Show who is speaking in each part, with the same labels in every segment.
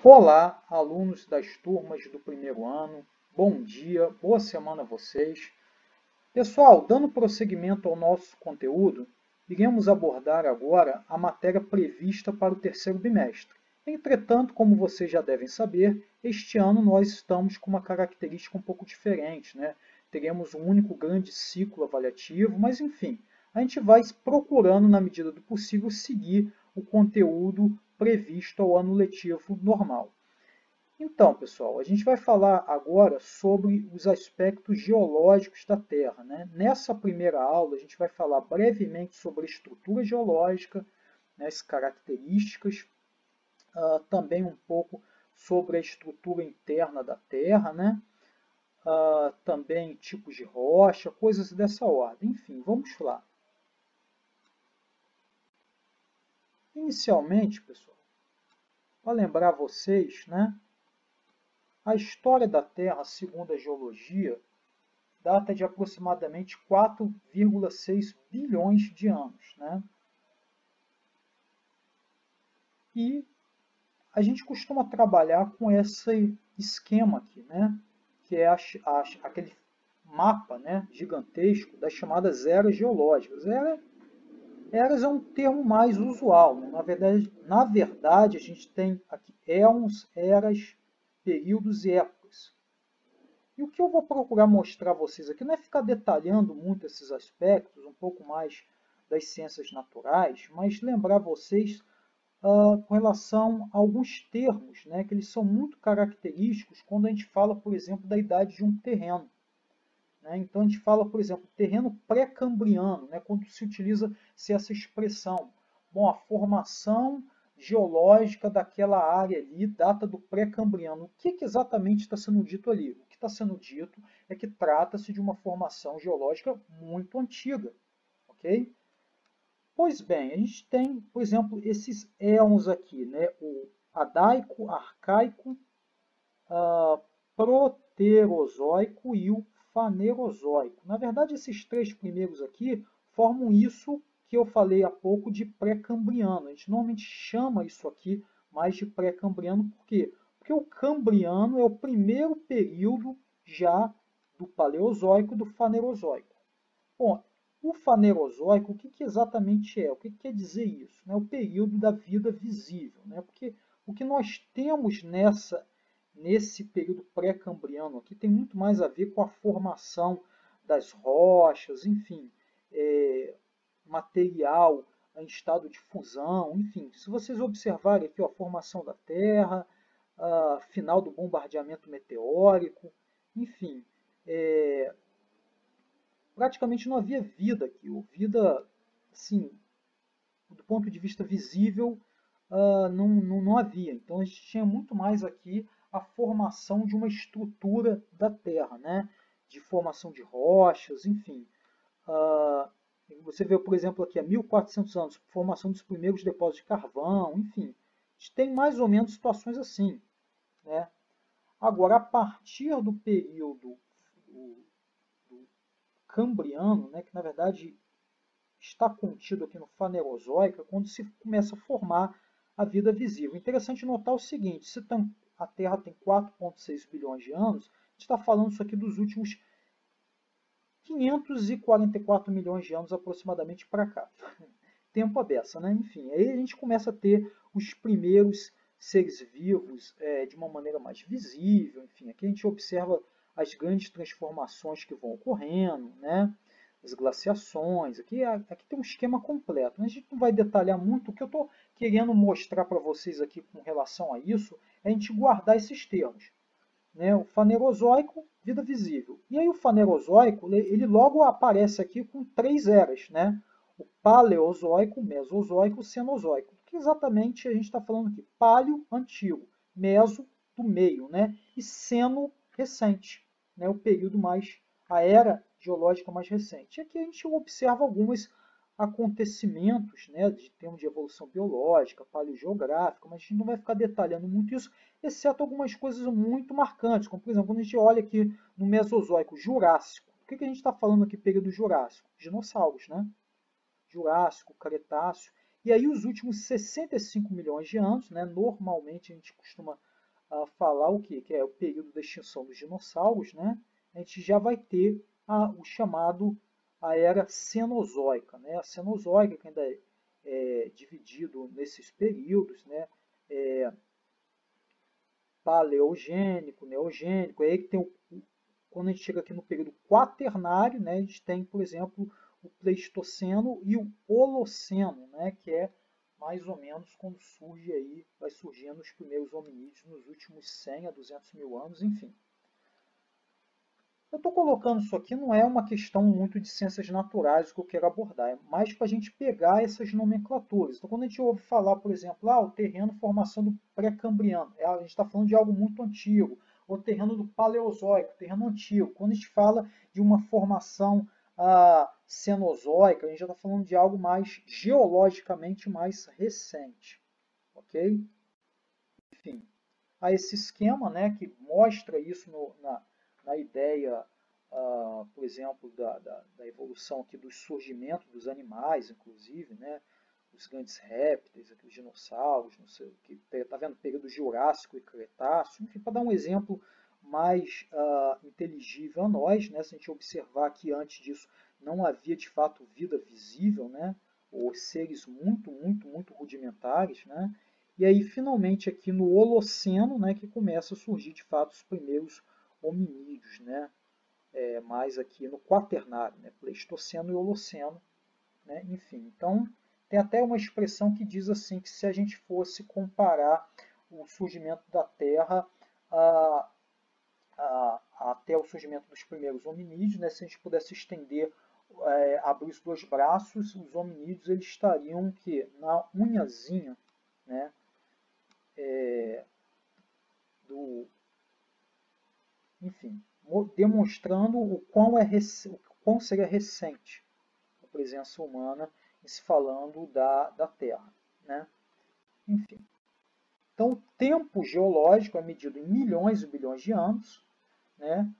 Speaker 1: Olá, alunos das turmas do primeiro ano, bom dia, boa semana a vocês. Pessoal, dando prosseguimento ao nosso conteúdo, iremos abordar agora a matéria prevista para o terceiro bimestre. Entretanto, como vocês já devem saber, este ano nós estamos com uma característica um pouco diferente, né? Teremos um único grande ciclo avaliativo, mas enfim, a gente vai procurando, na medida do possível, seguir o conteúdo previsto ao ano letivo normal. Então, pessoal, a gente vai falar agora sobre os aspectos geológicos da Terra, né? Nessa primeira aula, a gente vai falar brevemente sobre a estrutura geológica, né, as características, também um pouco sobre a estrutura interna da Terra, né? Também tipos de rocha, coisas dessa ordem. Enfim, vamos lá. Inicialmente, pessoal, para lembrar vocês, né? A história da Terra, segundo a geologia, data de aproximadamente 4,6 bilhões de anos, né? E a gente costuma trabalhar com esse esquema aqui, né? Que é aquele mapa, né, gigantesco das chamadas eras geológicas. Eras é um termo mais usual, né? Na verdade, a gente tem aqui éons, eras, períodos e épocas. E o que eu vou procurar mostrar a vocês aqui não é ficar detalhando muito esses aspectos, um pouco mais das ciências naturais, mas lembrar vocês com relação a alguns termos, né, que eles são muito característicos quando a gente fala, por exemplo, da idade de um terreno. Né? Então a gente fala, por exemplo, terreno pré-cambriano, né, quando se utiliza essa expressão. Bom, a formação geológica daquela área ali data do pré-cambriano. O que exatamente está sendo dito ali? O que está sendo dito é que trata-se de uma formação geológica muito antiga. Ok? Pois bem, a gente tem, por exemplo, esses éons aqui, né? O adaico, arcaico, proterozoico e o fanerozoico. Na verdade, esses três primeiros aqui formam isso que eu falei há pouco de pré-cambriano. A gente normalmente chama isso aqui mais de pré-cambriano, por quê? Porque o cambriano é o primeiro período já do paleozoico e do fanerozoico. Bom, o fanerozoico, o que exatamente é? O que quer dizer isso? O período da vida visível. Porque o que nós temos nesse período pré-cambriano aqui tem muito mais a ver com a formação das rochas, enfim, material em estado de fusão, enfim. Se vocês observarem aqui a formação da Terra, final do bombardeamento meteórico, enfim, praticamente não havia vida aqui. Ou vida, assim, do ponto de vista visível, não havia. Então a gente tinha muito mais aqui a formação de uma estrutura da Terra, né? De formação de rochas, enfim. Você vê, por exemplo, aqui há 1400 anos, formação dos primeiros depósitos de carvão, enfim. A gente tem mais ou menos situações assim. Né? Agora, a partir do período do cambriano, né, que na verdade está contido aqui no Fanerozoico, é quando se começa a formar a vida visível. Interessante notar o seguinte, se a Terra tem 4,6 bilhões de anos, a gente está falando isso aqui dos últimos 544 milhões de anos aproximadamente para cá. Tempo a beça, né? Enfim, aí a gente começa a ter os primeiros seres vivos de uma maneira mais visível, enfim, aqui a gente observa as grandes transformações que vão ocorrendo, né? As glaciações, aqui tem um esquema completo. A gente não vai detalhar muito, o que eu estou querendo mostrar para vocês aqui com relação a isso é a gente guardar esses termos. Né? O fanerozoico, vida visível. E aí o fanerozoico, ele logo aparece aqui com três eras, né? O paleozoico, mesozoico, cenozoico. O que exatamente a gente está falando aqui? Paleo, antigo, meso, do meio, né? E ceno, recente, né? O período mais, a era geológica mais recente. E aqui a gente observa alguns acontecimentos, né, de termos de evolução biológica, paleogeográfica, mas a gente não vai ficar detalhando muito isso, exceto algumas coisas muito marcantes, como por exemplo, quando a gente olha aqui no Mesozoico Jurássico. O que a gente está falando aqui, período Jurássico? Dinossauros, né? Jurássico, Cretáceo. E aí os últimos 65 milhões de anos, né, normalmente a gente costuma falar o quê? Que é o período da extinção dos dinossauros, né? A gente já vai ter o chamado a era Cenozoica, né? A Cenozoica, que ainda é dividido nesses períodos, né? Paleogênico, neogênico, aí que tem quando a gente chega aqui no período quaternário, né, a gente tem, por exemplo, o Pleistoceno e o Holoceno, né, que é mais ou menos quando surge aí, vai surgindo os primeiros hominídeos nos últimos 100 a 200 mil anos, enfim. Eu estou colocando isso aqui, não é uma questão muito de ciências naturais que eu quero abordar, é mais para a gente pegar essas nomenclaturas. Então, quando a gente ouve falar, por exemplo, o terreno formação do pré-cambriano, a gente está falando de algo muito antigo, o terreno do paleozoico, terreno antigo. Quando a gente fala de uma formação cenozoica, a gente já está falando de algo mais geologicamente mais recente, ok? Enfim, há esse esquema, né, que mostra isso na ideia, por exemplo, da evolução aqui do surgimento dos animais, inclusive, né, os grandes répteis, aqueles dinossauros, não sei, que está vendo período Jurássico e Cretáceo, enfim, para dar um exemplo mais inteligível a nós, né, se a gente observar que antes disso não havia de fato vida visível, né, ou seres muito, muito, muito rudimentares, né, e aí, finalmente, aqui no Holoceno, né, que começa a surgir, de fato, os primeiros hominídeos, né? Mais aqui no Quaternário, né? Pleistoceno e Holoceno, né? Enfim, então, tem até uma expressão que diz assim, que se a gente fosse comparar o surgimento da Terra até o surgimento dos primeiros hominídeos, né? Se a gente pudesse estender, abrir os dois braços, os hominídeos eles estariam que na unhazinha, né? Enfim, demonstrando o quão seria recente a presença humana em se falando da Terra, né? Enfim. Então, o tempo geológico é medido em milhões e bilhões de anos, né?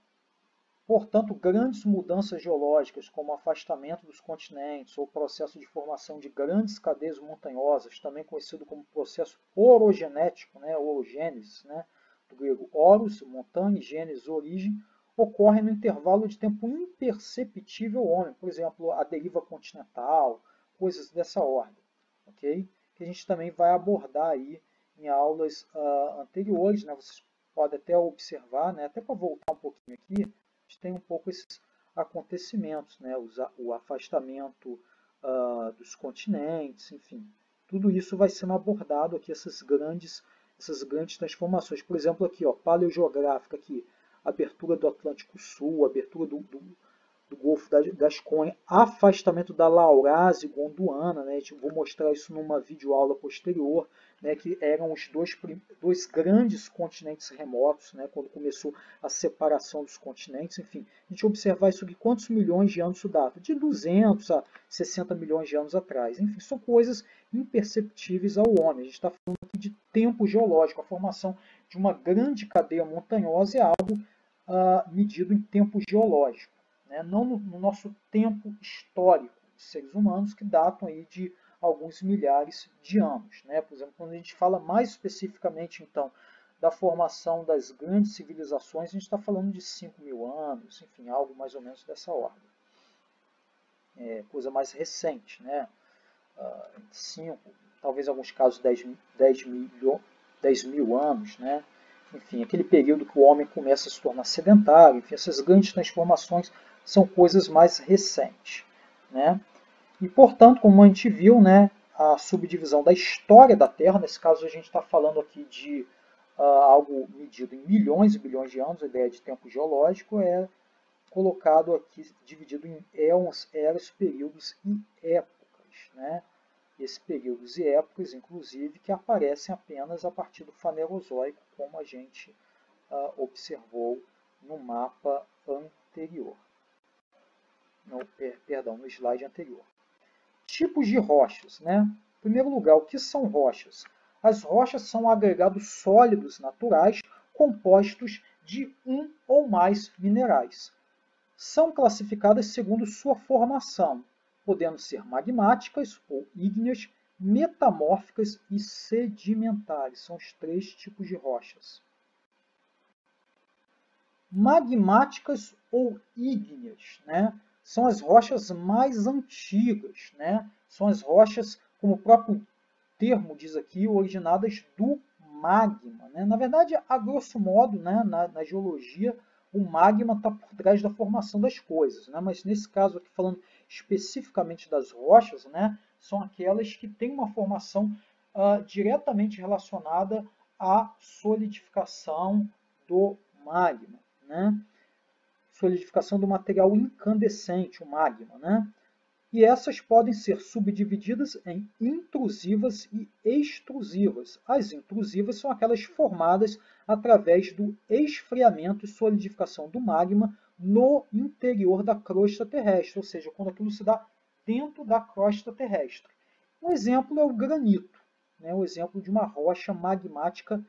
Speaker 1: Portanto, grandes mudanças geológicas, como o afastamento dos continentes ou o processo de formação de grandes cadeias montanhosas, também conhecido como processo orogenético, né, orogênese, né, do grego oros, montanha, e gênese, origem, ocorrem no intervalo de tempo imperceptível ao homem, por exemplo, a deriva continental, coisas dessa ordem, ok? Que a gente também vai abordar aí em aulas anteriores, né? Vocês podem até observar, né? Até para voltar um pouquinho aqui, a gente tem um pouco esses acontecimentos, né? O afastamento dos continentes, enfim. Tudo isso vai sendo abordado aqui, essas grandes transformações. Por exemplo, aqui, ó, paleogeográfica, aqui, abertura do Atlântico Sul, abertura do Golfo das Conhas, afastamento da Laurase Gondwana, né? Vou mostrar isso numa videoaula posterior, né? Que eram os dois grandes continentes remotos, né? Quando começou a separação dos continentes, enfim. A gente observar isso aqui, quantos milhões de anos isso data? De 200 a 60 milhões de anos atrás. Enfim, são coisas imperceptíveis ao homem. A gente está falando aqui de tempo geológico, a formação de uma grande cadeia montanhosa é algo medido em tempo geológico, né? Não no nosso tempo histórico de seres humanos, que datam aí de alguns milhares de anos, né? Por exemplo, quando a gente fala mais especificamente, então, da formação das grandes civilizações, a gente está falando de 5 mil anos, enfim, algo mais ou menos dessa ordem. Coisa mais recente, né? 5, talvez em alguns casos 10 mil anos, né? Enfim, aquele período que o homem começa a se tornar sedentário, enfim, essas grandes transformações são coisas mais recentes, né? E, portanto, como a gente viu, né, a subdivisão da história da Terra, nesse caso a gente está falando aqui de algo medido em milhões e bilhões de anos, a ideia de tempo geológico é colocado aqui, dividido em éons, eras, períodos e épocas, né? Esses períodos e épocas, inclusive, que aparecem apenas a partir do Fanerozoico, como a gente observou no mapa anterior. No slide anterior. Tipos de rochas, né? Em primeiro lugar, o que são rochas? As rochas são agregados sólidos naturais compostos de um ou mais minerais. São classificadas segundo sua formação, podendo ser magmáticas ou ígneas, metamórficas e sedimentares. São os 3 tipos de rochas. magmáticas ou ígneas, né? São as rochas mais antigas, né? São as rochas, como o próprio termo diz aqui, originadas do magma, né? Na verdade, a grosso modo, né, na geologia, o magma está por trás da formação das coisas, né? Mas nesse caso aqui, falando especificamente das rochas, né, são aquelas que têm uma formação diretamente relacionada à solidificação do magma, né? Solidificação do material incandescente, o magma, né? E essas podem ser subdivididas em intrusivas e extrusivas. As intrusivas são aquelas formadas através do esfriamento e solidificação do magma no interior da crosta terrestre, ou seja, quando aquilo se dá dentro da crosta terrestre. Um exemplo é o granito, né? O exemplo de uma rocha magmática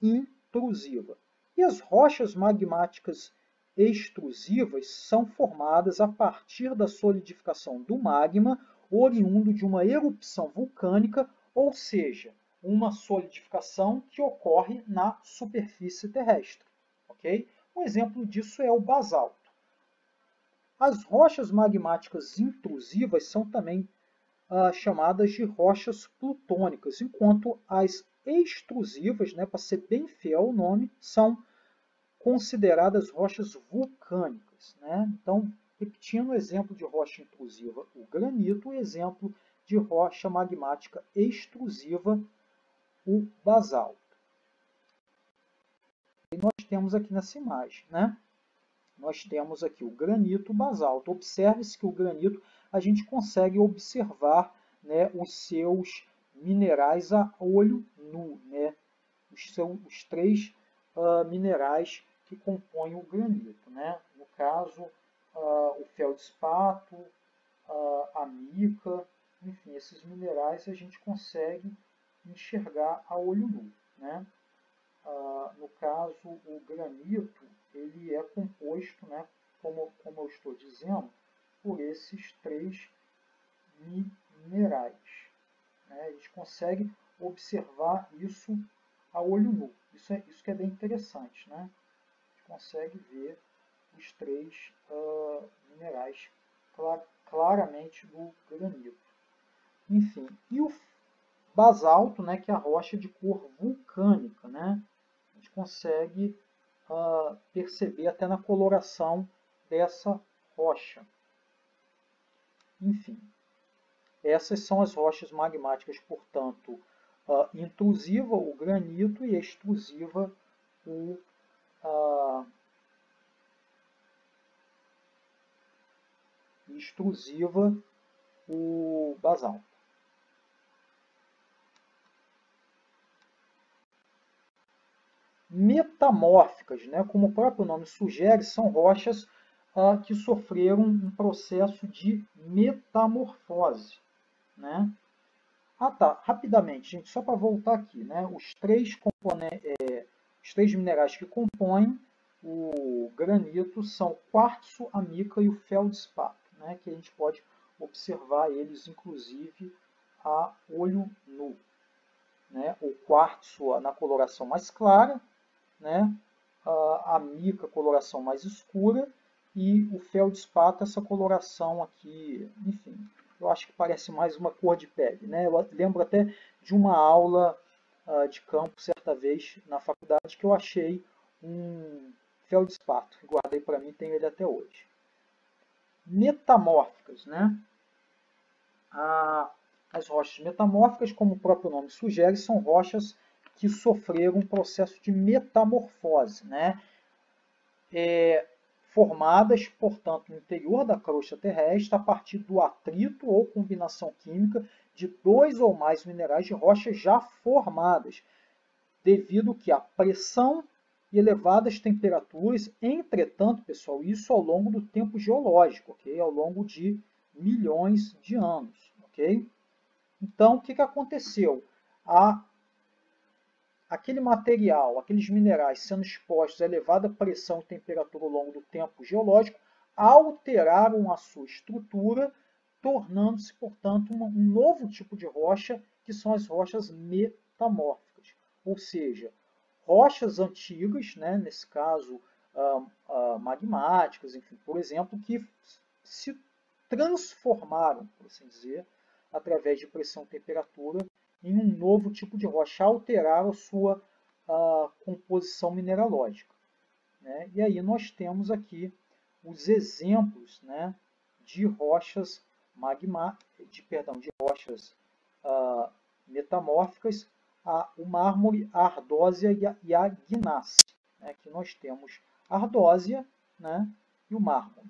Speaker 1: intrusiva. E as rochas magmáticas extrusivas são formadas a partir da solidificação do magma oriundo de uma erupção vulcânica, ou seja, uma solidificação que ocorre na superfície terrestre. Okay? Um exemplo disso é o basalto. As rochas magmáticas intrusivas são também chamadas de rochas plutônicas, enquanto as extrusivas, né, para ser bem fiel ao nome, são consideradas rochas vulcânicas, né? Então, repetindo o exemplo de rocha intrusiva, o granito, o exemplo de rocha magmática extrusiva, o basalto. E nós temos aqui nessa imagem, né? Nós temos aqui o granito, o basalto. Observe-se que o granito a gente consegue observar, né, os seus minerais a olho nu, né? Os três minerais que compõem o granito, né? No caso, o feldspato, a mica, enfim, esses minerais a gente consegue enxergar a olho nu, né? No caso, o granito, ele é composto, né, como eu estou dizendo, por esses três minerais, né? A gente consegue observar isso a olho nu. Isso que é bem interessante, né? A gente consegue ver os três minerais claramente do granito. Enfim, e o basalto, né, que é a rocha de cor vulcânica, né? A gente consegue perceber até na coloração dessa rocha. Enfim, essas são as rochas magmáticas, portanto, intrusiva, o granito, e extrusiva, o basalto. Metamórficas, né? Como o próprio nome sugere, são rochas que sofreram um processo de metamorfose, né? Tá, rapidamente, gente, só para voltar aqui, né? Os três minerais que compõem o granito são o quartzo, a mica e o feldspato, né? Que a gente pode observar eles, inclusive, a olho nu, né? O quartzo na coloração mais clara, né? A mica, coloração mais escura, e o feldspato, essa coloração aqui, enfim, eu acho que parece mais uma cor de pele, né? Eu lembro até de uma aula de campo, certa vez, na faculdade, que eu achei um feldspato, guardei para mim, tenho ele até hoje. Metamórficas, né? As rochas metamórficas, como o próprio nome sugere, são rochas que sofreram um processo de metamorfose, né? Formadas, portanto, no interior da crosta terrestre a partir do atrito ou combinação química de dois ou mais minerais de rocha já formadas, devido que a pressão e elevadas temperaturas, entretanto, pessoal, isso ao longo do tempo geológico, ok? Ao longo de milhões de anos, ok? Então, o que aconteceu? Aquele material, aqueles minerais sendo expostos a elevada pressão e temperatura ao longo do tempo geológico, alteraram a sua estrutura, tornando-se, portanto, um novo tipo de rocha, que são as rochas metamórficas. Ou seja, rochas antigas, né, nesse caso magmáticas, enfim, por exemplo, que se transformaram, por assim dizer, através de pressão e temperatura, em um novo tipo de rocha, alteraram a sua composição mineralógica. Né? E aí nós temos aqui os exemplos, né, de rochas de rochas metamórficas, o mármore, a ardósia e a gnácea. Né? Aqui nós temos a ardósia, né, e o mármore.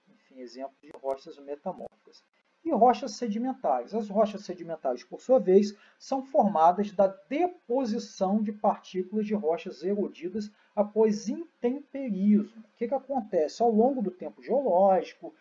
Speaker 1: Enfim, exemplos de rochas metamórficas. E rochas sedimentares. As rochas sedimentares, por sua vez, são formadas da deposição de partículas de rochas erodidas após intemperismo. O que acontece? Ao longo do tempo geológico,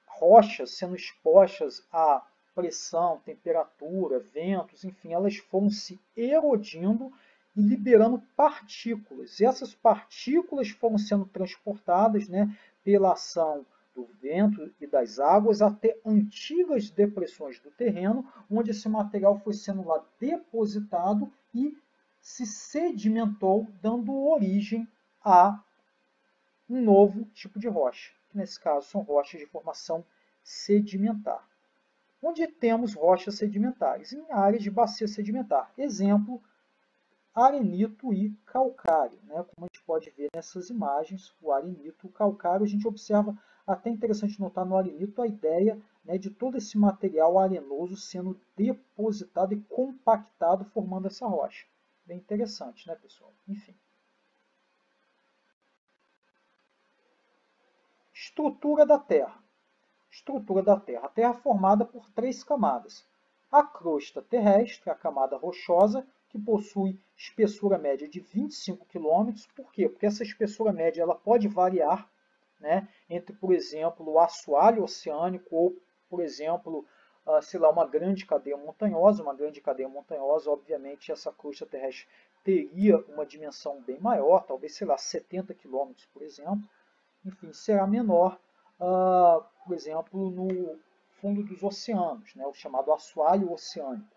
Speaker 1: rochas sendo expostas a pressão, temperatura, ventos, enfim, elas foram se erodindo e liberando partículas. E essas partículas foram sendo transportadas, né, pela ação do vento e das águas até antigas depressões do terreno, onde esse material foi sendo lá depositado e se sedimentou, dando origem a um novo tipo de rocha, que nesse caso são rochas de formação sedimentar. Onde temos rochas sedimentares? Em áreas de bacia sedimentar. Exemplo, arenito e calcário. Né? Como a gente pode ver nessas imagens, o arenito e o calcário, a gente observa, até interessante notar no arenito, a ideia, né, de todo esse material arenoso sendo depositado e compactado, formando essa rocha. Bem interessante, né, pessoal? Enfim. Estrutura da Terra. Estrutura da Terra. A Terra é formada por 3 camadas. A crosta terrestre, a camada rochosa, que possui espessura média de 25 km. Por quê? Porque essa espessura média ela pode variar, né, entre, por exemplo, o assoalho oceânico ou, por exemplo, sei lá, uma grande cadeia montanhosa. Uma grande cadeia montanhosa, obviamente, essa crosta terrestre teria uma dimensão bem maior, talvez, sei lá, 70 km, por exemplo. Enfim, será menor, por exemplo, no fundo dos oceanos, né, o chamado assoalho oceânico.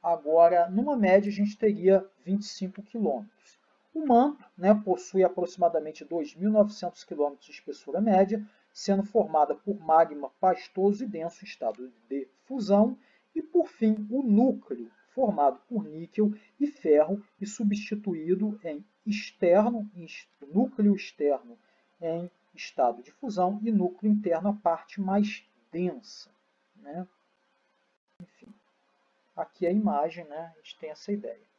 Speaker 1: Agora, numa média, a gente teria 25 km. O manto, né, possui aproximadamente 2.900 km de espessura média, sendo formada por magma pastoso e denso em estado de fusão, e, por fim, o núcleo, formado por níquel e ferro e substituído em núcleo externo em estado de fusão e núcleo interno, a parte mais densa. Né? Enfim, aqui a imagem, né, a gente tem essa ideia.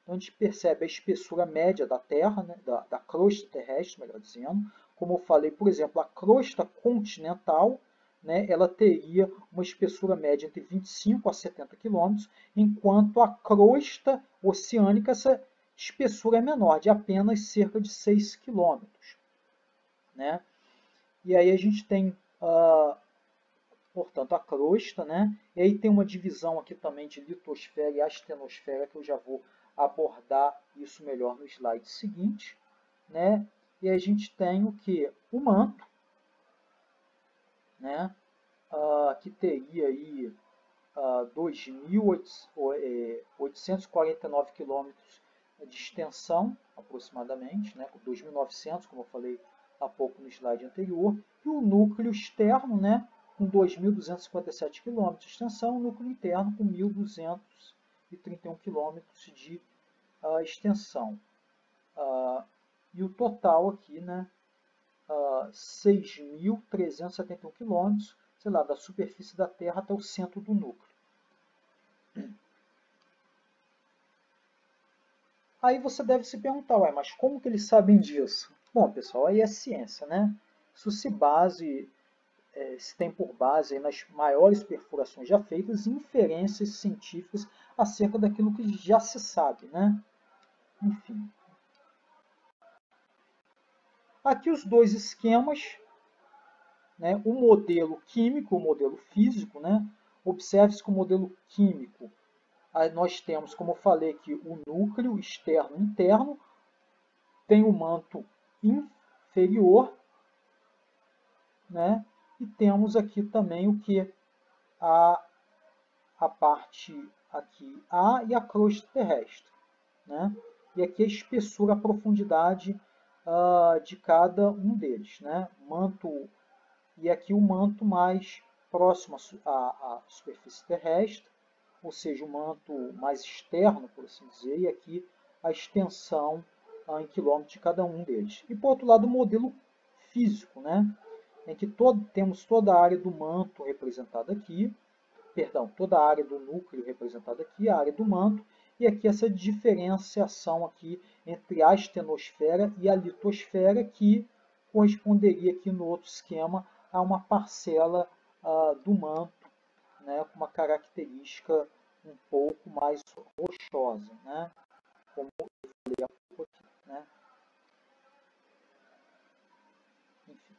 Speaker 1: Então, a gente percebe a espessura média da Terra, né, da crosta terrestre, melhor dizendo. Como eu falei, por exemplo, a crosta continental, né, ela teria uma espessura média entre 25 a 70 km, enquanto a crosta oceânica, essa espessura é menor, de apenas cerca de 6 km. Né? E aí a gente tem, portanto, a crosta, né? E aí tem uma divisão aqui também de litosfera e astenosfera, que eu já vou abordar isso melhor no slide seguinte. Né? E a gente tem o que? O manto, né? Que teria aí 2.849 km de extensão, aproximadamente, né? 2.900, como eu falei há pouco no slide anterior, e o núcleo externo, né, com 2.257 km de extensão, o núcleo interno com 1.231 km de extensão. E o total aqui, né, 6.371 km, sei lá, da superfície da Terra até o centro do núcleo. Aí você deve se perguntar, ué, mas como que eles sabem disso? Bom, pessoal, aí é ciência, né? Isso se tem por base nas maiores perfurações já feitas e inferências científicas acerca daquilo que já se sabe, né? Enfim. Aqui os dois esquemas, né? O modelo químico, o modelo físico, né? Observe-se que o modelo químico, nós temos, como eu falei aqui, o núcleo externo e interno, tem o manto inferior, né? E temos aqui também o que? A parte aqui A e a crosta terrestre. Né? e aqui a espessura, a profundidade de cada um deles, né? Manto, e aqui o manto mais próximo à superfície terrestre, ou seja, o manto mais externo, por assim dizer, e aqui a extensão em quilômetros de cada um deles. E por outro lado, o modelo físico, né? Em que temos toda a área do manto representada aqui, perdão, toda a área do núcleo representada aqui, a área do manto, e aqui essa diferenciação aqui entre a astenosfera e a litosfera, que corresponderia aqui no outro esquema a uma parcela do manto, né, com uma característica um pouco mais rochosa, né, como eu falei há pouco aqui, né. Enfim.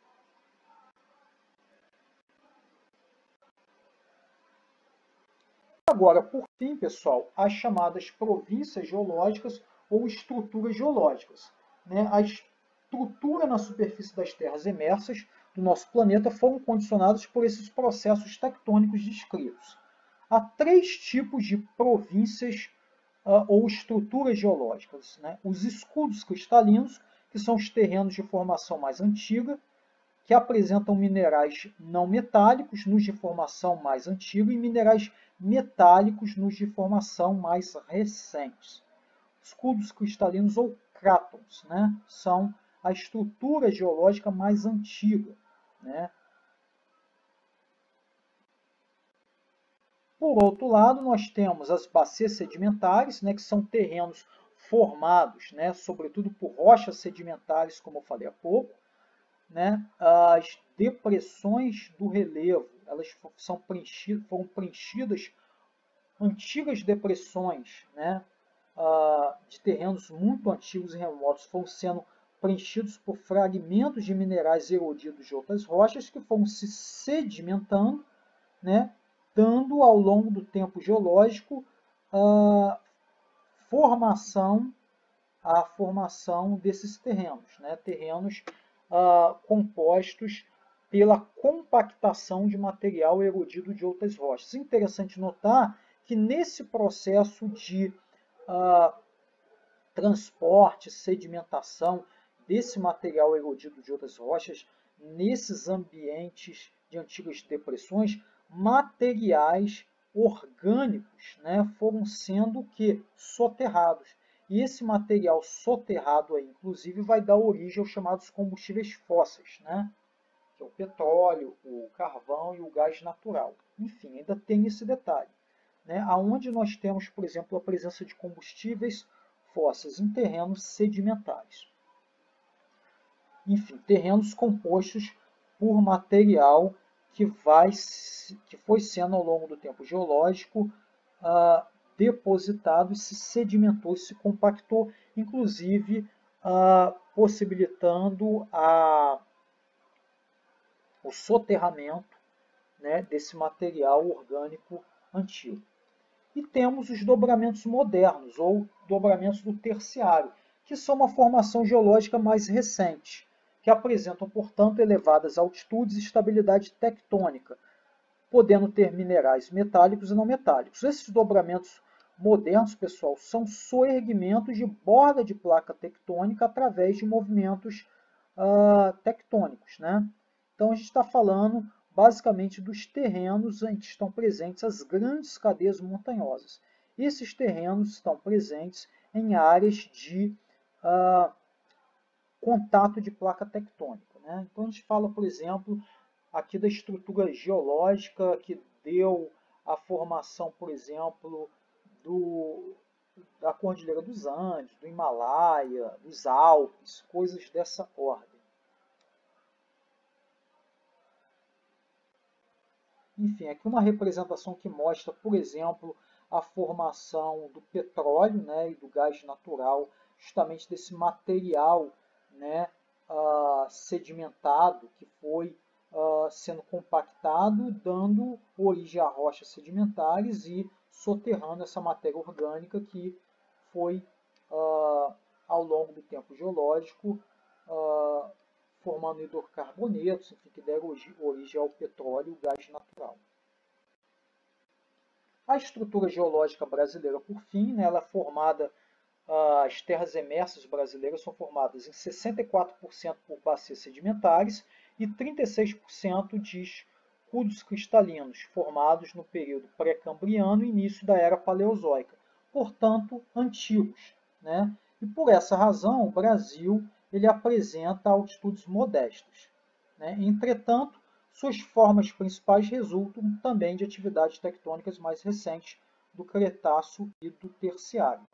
Speaker 1: Agora, por fim, pessoal, as chamadas províncias geológicas ou estruturas geológicas, né? A estrutura na superfície das terras emersas do nosso planeta foram condicionadas por esses processos tectônicos descritos. Há três tipos de províncias ou estruturas geológicas, né? Os escudos cristalinos, que são os terrenos de formação mais antiga, que apresentam minerais não metálicos nos de formação mais antiga e minerais metálicos nos de formação mais recentes. Escudos cristalinos ou crátons, né, são a estrutura geológica mais antiga, né. Por outro lado, nós temos as bacias sedimentares, né, que são terrenos formados, né, sobretudo por rochas sedimentares, como eu falei há pouco, né, as depressões do relevo, elas foram preenchidas, antigas depressões, né, de terrenos muito antigos e remotos, foram sendo preenchidos por fragmentos de minerais erodidos de outras rochas que foram se sedimentando, né, dando ao longo do tempo geológico a formação desses terrenos, né? Terrenos compostos pela compactação de material erodido de outras rochas. É interessante notar que nesse processo de transporte, sedimentação desse material erodido de outras rochas, nesses ambientes de antigas depressões, materiais orgânicos, né, foram sendo que soterrados. E esse material soterrado aí, inclusive, vai dar origem aos chamados combustíveis fósseis, né, que é o petróleo, o carvão e o gás natural. Enfim, ainda tem esse detalhe, né, aonde nós temos, por exemplo, a presença de combustíveis fósseis em terrenos sedimentares. Enfim, terrenos compostos por material que foi sendo ao longo do tempo geológico depositado e se sedimentou, se compactou, inclusive possibilitando o soterramento, né, desse material orgânico antigo. E temos os dobramentos modernos, ou dobramentos do terciário, que são uma formação geológica mais recente, que apresentam, portanto, elevadas altitudes e estabilidade tectônica, podendo ter minerais metálicos e não metálicos. Esses dobramentos modernos, pessoal, são soerguimentos de borda de placa tectônica através de movimentos tectônicos, né? Então a gente está falando basicamente dos terrenos em que estão presentes as grandes cadeias montanhosas. Esses terrenos estão presentes em áreas de contato de placa tectônica, né? Então a gente fala, por exemplo, aqui da estrutura geológica que deu a formação, por exemplo, da Cordilheira dos Andes, do Himalaia, dos Alpes, coisas dessa ordem. Enfim, aqui uma representação que mostra, por exemplo, a formação do petróleo, né, e do gás natural, justamente desse material, né, sedimentado que foi sendo compactado, dando origem a rochas sedimentares e soterrando essa matéria orgânica que foi, ao longo do tempo geológico, formando hidrocarbonetos, enfim, que deram origem ao petróleo e o gás natural. A estrutura geológica brasileira, por fim, né, ela é formada as terras emersas brasileiras são formadas em 64% por bacias sedimentares e 36% de escudos cristalinos, formados no período pré-cambriano e início da era paleozoica, portanto, antigos, né? E por essa razão, o Brasil ele apresenta altitudes modestas, né? Entretanto, suas formas principais resultam também de atividades tectônicas mais recentes do Cretáceo e do Terciário.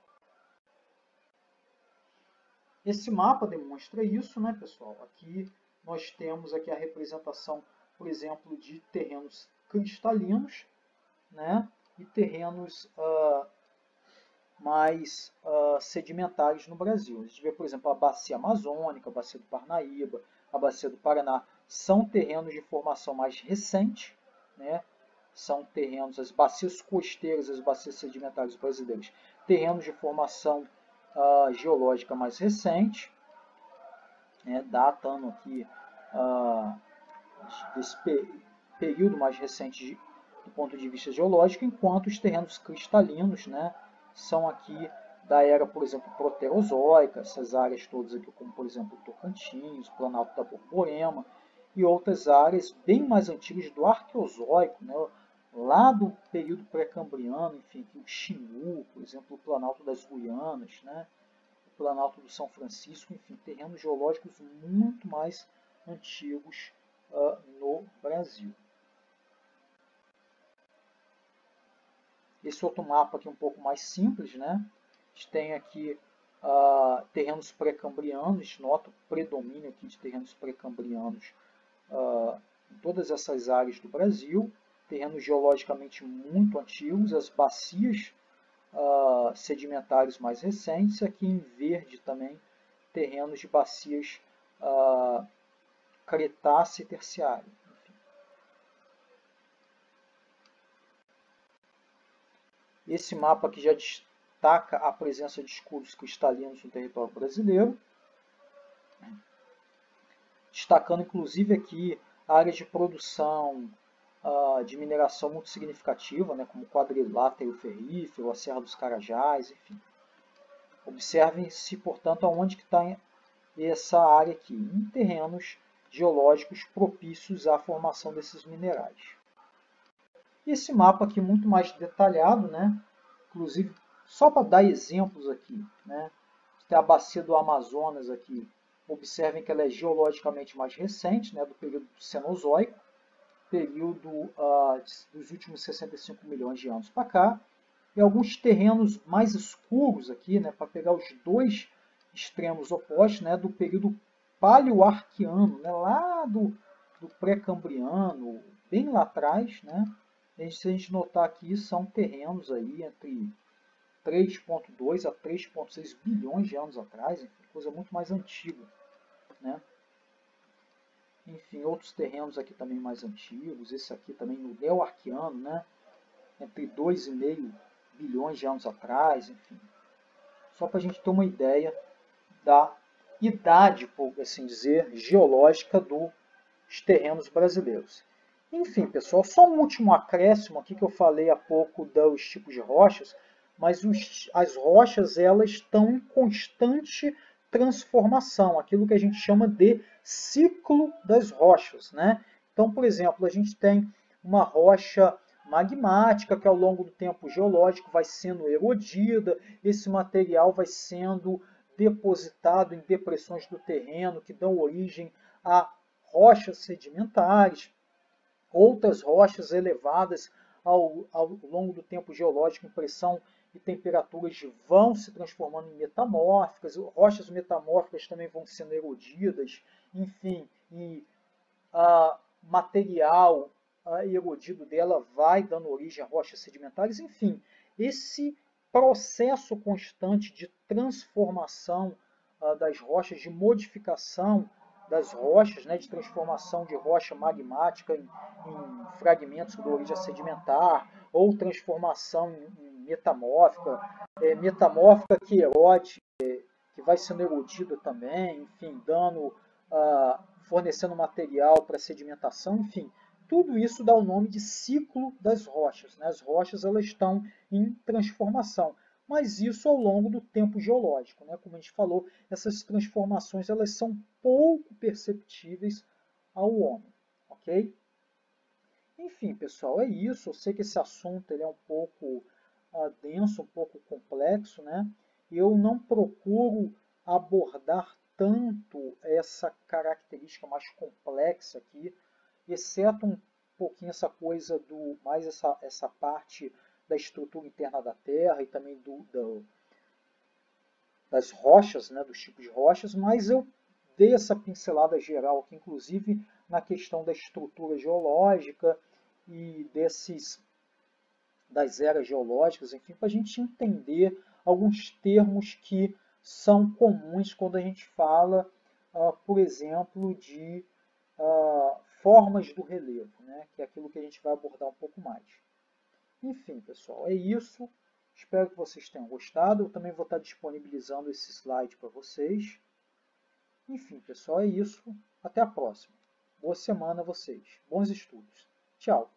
Speaker 1: Esse mapa demonstra isso, né, pessoal? Aqui nós temos aqui a representação, por exemplo, de terrenos cristalinos, né, e terrenos mais sedimentares no Brasil. A gente vê, por exemplo, a bacia amazônica, a bacia do Parnaíba, a bacia do Paraná, são terrenos de formação mais recente, né? São terrenos, as bacias costeiras, as bacias sedimentares brasileiras, terrenos de formação geológica mais recente, né? Datando aqui desse período mais recente do ponto de vista geológico, enquanto os terrenos cristalinos, né, são aqui da era, por exemplo, proterozoica, essas áreas todas aqui, como por exemplo o Tocantins, o Planalto da Borborema e outras áreas bem mais antigas do Arqueozoico, né, lá do período pré-cambriano, enfim, o Xingu, por exemplo, o Planalto das Guianas, né, o Planalto do São Francisco, enfim, terrenos geológicos muito mais antigos no Brasil. Esse outro mapa aqui é um pouco mais simples, né? A gente tem aqui terrenos pré-cambrianos, nota o predomínio aqui de terrenos pré-cambrianos em todas essas áreas do Brasil, terrenos geologicamente muito antigos, as bacias sedimentares mais recentes, aqui em verde também terrenos de bacias Cretácea e Terciária. Esse mapa aqui já destaca a presença de escudos cristalinos no território brasileiro, destacando inclusive aqui áreas de produção de mineração muito significativa, né, como o quadrilátero ferrífero, a Serra dos Carajás, enfim. Observem-se, portanto, aonde que está essa área aqui, em terrenos geológicos propícios à formação desses minerais. E esse mapa aqui muito mais detalhado, né? Inclusive, só para dar exemplos aqui, né? Tem a bacia do Amazonas aqui. Observem que ela é geologicamente mais recente, né? Do período Cenozoico, período dos últimos 65 milhões de anos para cá. E alguns terrenos mais escuros aqui, né? Para pegar os dois extremos opostos, né? Do período Paleoarquiano, né? Lá do pré-cambriano, bem lá atrás, né? Se a gente notar aqui, são terrenos aí entre 3,2 a 3,6 bilhões de anos atrás, enfim, coisa muito mais antiga, né? Enfim, outros terrenos aqui também mais antigos, esse aqui também no Neoarquiano, né? Entre 2,5 bilhões de anos atrás, enfim. Só para a gente ter uma ideia da idade, por assim dizer, geológica dos terrenos brasileiros. Enfim, pessoal, só um último acréscimo aqui que eu falei há pouco dos tipos de rochas, mas as rochas elas estão em constante transformação, aquilo que a gente chama de ciclo das rochas, né? Então, por exemplo, a gente tem uma rocha magmática que ao longo do tempo geológico vai sendo erodida, esse material vai sendo depositado em depressões do terreno que dão origem a rochas sedimentares. Outras rochas elevadas ao longo do tempo geológico em pressão e temperaturas vão se transformando em metamórficas, rochas metamórficas também vão sendo erodidas, enfim, e material erodido dela vai dando origem a rochas sedimentares, enfim, esse processo constante de transformação das rochas, de modificação das rochas, né, de transformação de rocha magmática em fragmentos de origem sedimentar, ou transformação em metamórfica, metamórfica que erode, que vai sendo erodida também, enfim, dando, fornecendo material para sedimentação, enfim, tudo isso dá o nome de ciclo das rochas, né? As rochas elas estão em transformação. mas isso ao longo do tempo geológico, né? Como a gente falou, essas transformações elas são pouco perceptíveis ao homem, ok? Enfim, pessoal, é isso. Eu sei que esse assunto ele é um pouco denso, um pouco complexo, né? Eu não procuro abordar tanto essa característica mais complexa aqui, exceto um pouquinho essa coisa do mais essa parte da estrutura interna da Terra e também das rochas, né, dos tipos de rochas, mas eu dei essa pincelada geral aqui, inclusive na questão da estrutura geológica e das eras geológicas, enfim, para a gente entender alguns termos que são comuns quando a gente fala, por exemplo, de formas do relevo, né, que é aquilo que a gente vai abordar um pouco mais. Enfim, pessoal, é isso. Espero que vocês tenham gostado. Eu também vou estar disponibilizando esse slide para vocês. Enfim, pessoal, é isso. Até a próxima. Boa semana a vocês. Bons estudos. Tchau.